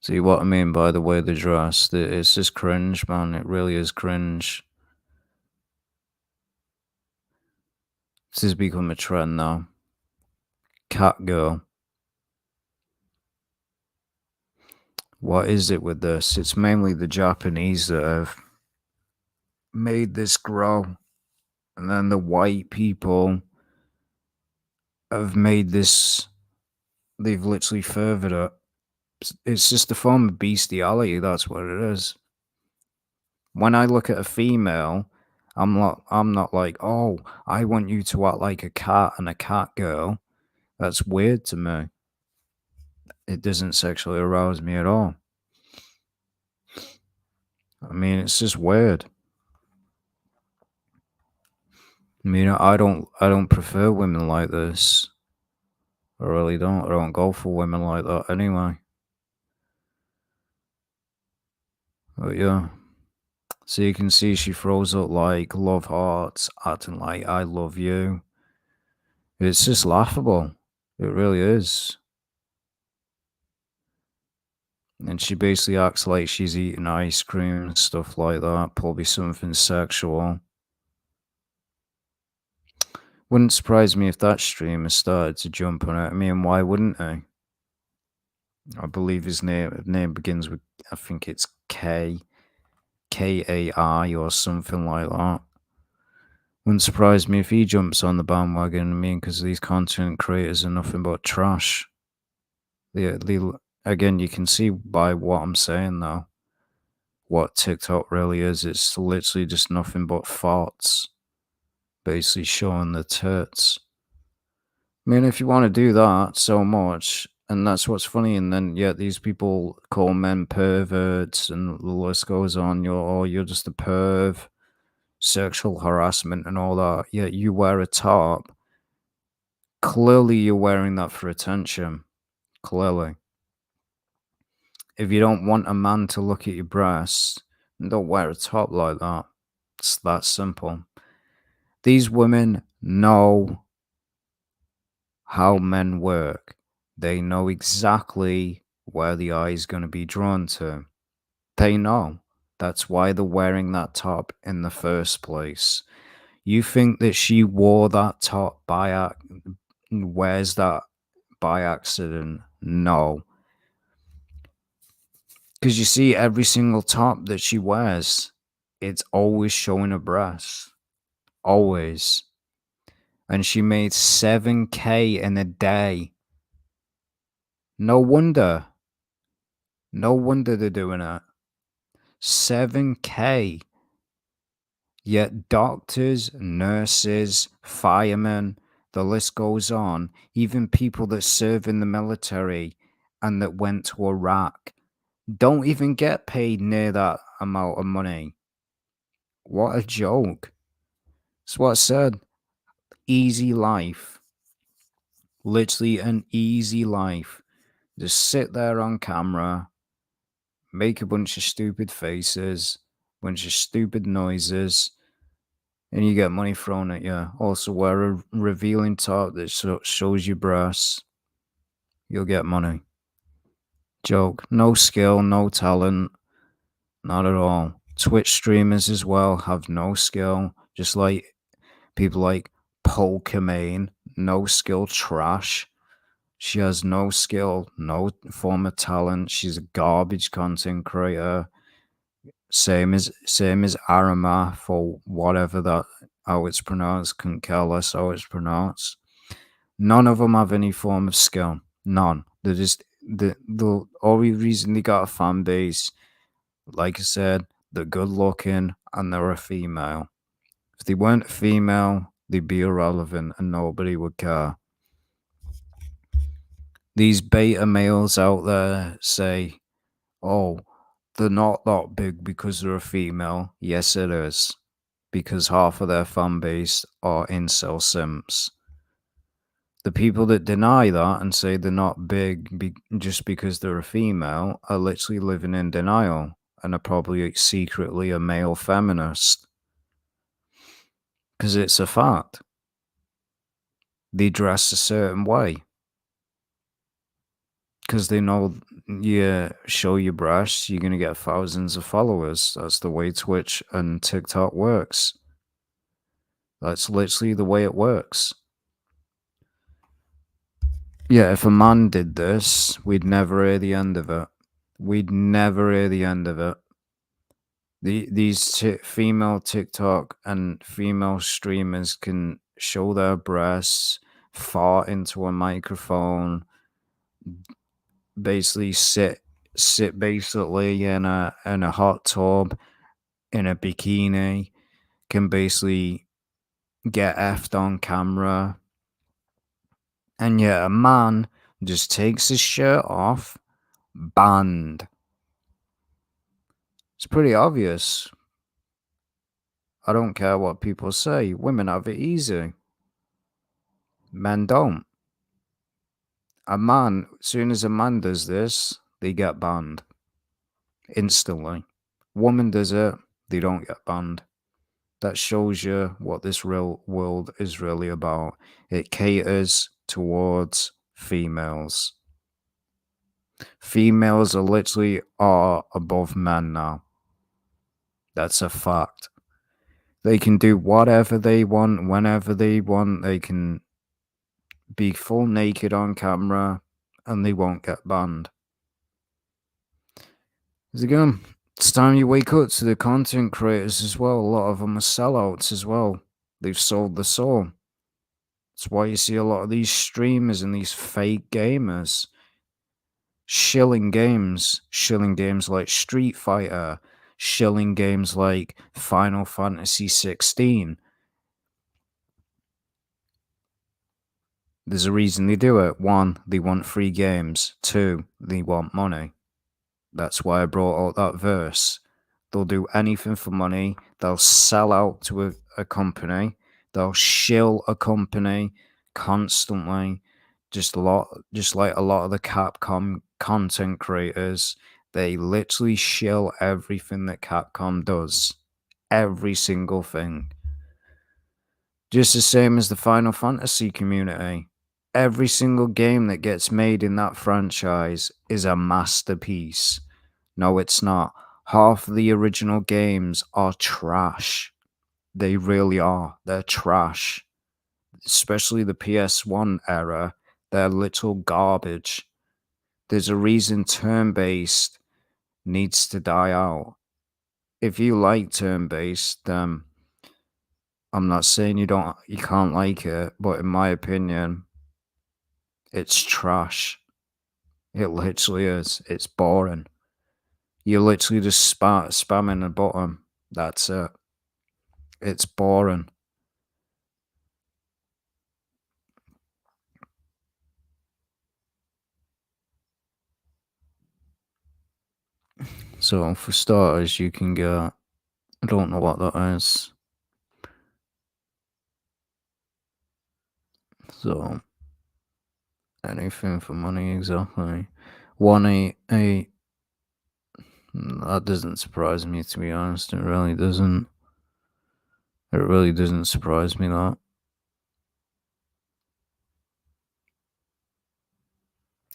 See what I mean by the way they dress? It's just cringe, man. It really is cringe. This has become a trend now. Cat girl. What is it with this? It's mainly the Japanese that have made this grow. And then the white people have made this, they've literally furthered it. It's just a form of bestiality, that's what it is. When I look at a female, I'm not like, oh, I want you to act like a cat and a cat girl. That's weird to me. It doesn't sexually arouse me at all. I mean, it's just weird. I mean, I don't prefer women like this. I really don't. I don't go for women like that anyway. But yeah. So you can see she throws up like love hearts, acting like I love you. It's just laughable. It really is. And she basically acts like she's eating ice cream and stuff like that. Probably something sexual. Wouldn't surprise me if that streamer started to jump on it. I mean, why wouldn't he? I believe his name begins with, I think it's Kai or something like that. Wouldn't surprise me if he jumps on the bandwagon. I mean, because these content creators are nothing but trash. Again, you can see by what I'm saying now, what TikTok really is. It's literally just nothing but farts, basically showing the tits. I mean, if you want to do that so much, and that's what's funny, and then yet these people call men perverts, and the list goes on. You're just a perv, sexual harassment, and all that. Yet you wear a top. Clearly, you're wearing that for attention. Clearly, if you don't want a man to look at your breasts, don't wear a top like that. It's that simple. These women know how men work. They know exactly where the eye is going to be drawn to. They know. That's why they're wearing that top in the first place. You think that she wore that top wears that by accident? No. Because you see, every single top that she wears, it's always showing her breasts. Always. And she made 7K in a day. No wonder. No wonder they're doing it. 7K. Yet doctors, nurses, firemen, the list goes on, even people that serve in the military and that went to Iraq don't even get paid near that amount of money. What a joke. It's what I said. Easy life. Literally an easy life. Just sit there on camera, make a bunch of stupid faces, bunch of stupid noises, and you get money thrown at you. Also, wear a revealing top that shows your breasts. You'll get money. Joke. No skill, no talent, not at all. Twitch streamers as well have no skill, just like people like Pokimane, no skill trash. She has no skill, no form of talent. She's a garbage content creator. Same as Arama for whatever that how it's pronounced. Couldn't care less how it's pronounced. None of them have any form of skill. None. They're just the only reason they got a fan base, like I said, they're good looking and they're a female. If they weren't a female, they'd be irrelevant and nobody would care. These beta males out there say, oh, they're not that big because they're a female. Yes, it is. Because half of their fan base are incel simps. The people that deny that and say they're not big just because they're a female are literally living in denial and are probably secretly a male feminist. Because it's a fact. They dress a certain way. Because they know you show your breasts, you're going to get thousands of followers. That's the way Twitch and TikTok works. That's literally the way it works. Yeah, if a man did this, we'd never hear the end of it. We'd never hear the end of it. These female TikTok and female streamers can show their breasts, fart into a microphone, basically sit basically in a hot tub in a bikini, can basically get effed on camera, and yet a man just takes his shirt off, banned. It's pretty obvious. I don't care what people say. Women have it easy. Men don't. As soon as a man does this, they get banned. Instantly. Woman does it, they don't get banned. That shows you what this real world is really about. It caters towards females. Females are literally above men now. That's a fact. They can do whatever they want, whenever they want. They can be full naked on camera and they won't get banned. Because again, it's time you wake up to the content creators as well. A lot of them are sellouts as well. They've sold the soul. That's why you see a lot of these streamers and these fake gamers shilling games like Street Fighter, shilling games like Final Fantasy 16. There's a reason they do it. One, they want free games. Two, they want money. That's why I brought out that verse. They'll do anything for money. They'll sell out to a company. They'll shill a company constantly. Just like a lot of the Capcom content creators, they literally shill everything that Capcom does. Every single thing. Just the same as the Final Fantasy community. Every single game that gets made in that franchise is a masterpiece. No, it's not. Half the original games are trash. They really are. They're trash. Especially the PS1 era. They're little garbage. There's a reason turn-based needs to die out. If you like turn-based, I'm not saying you can't like it, but in my opinion, it's trash. It literally is. It's boring. You're literally just spamming a button. That's it. It's boring. So for starters, you can get. I don't know what that is. So Anything for money, exactly. One a that doesn't surprise me, to be honest. It really doesn't. It really doesn't surprise me that.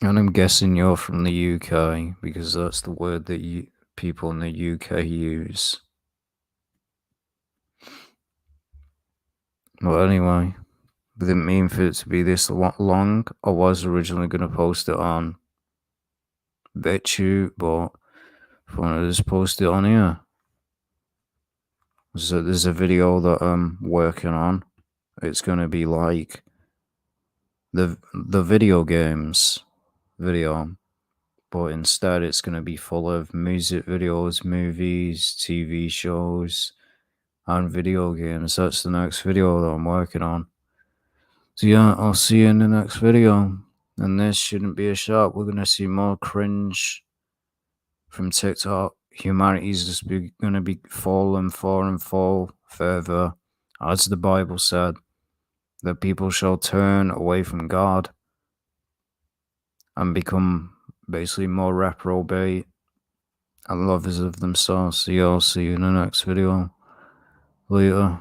And I'm guessing you're from the UK because that's the word that people in the UK use. Well, anyway, didn't mean for it to be this long. I was originally going to post it on BitChute, but I want to just post it on here. So there's a video that I'm working on. It's going to be like the video games video, but instead it's going to be full of music videos, movies, TV shows, and video games. That's the next video that I'm working on. So yeah, I'll see you in the next video. And this shouldn't be a shock. We're going to see more cringe from TikTok. Humanity's just going to be falling, fall further. As the Bible said, that people shall turn away from God and become basically more reprobate and lovers of themselves. So yeah, I'll see you in the next video. Later.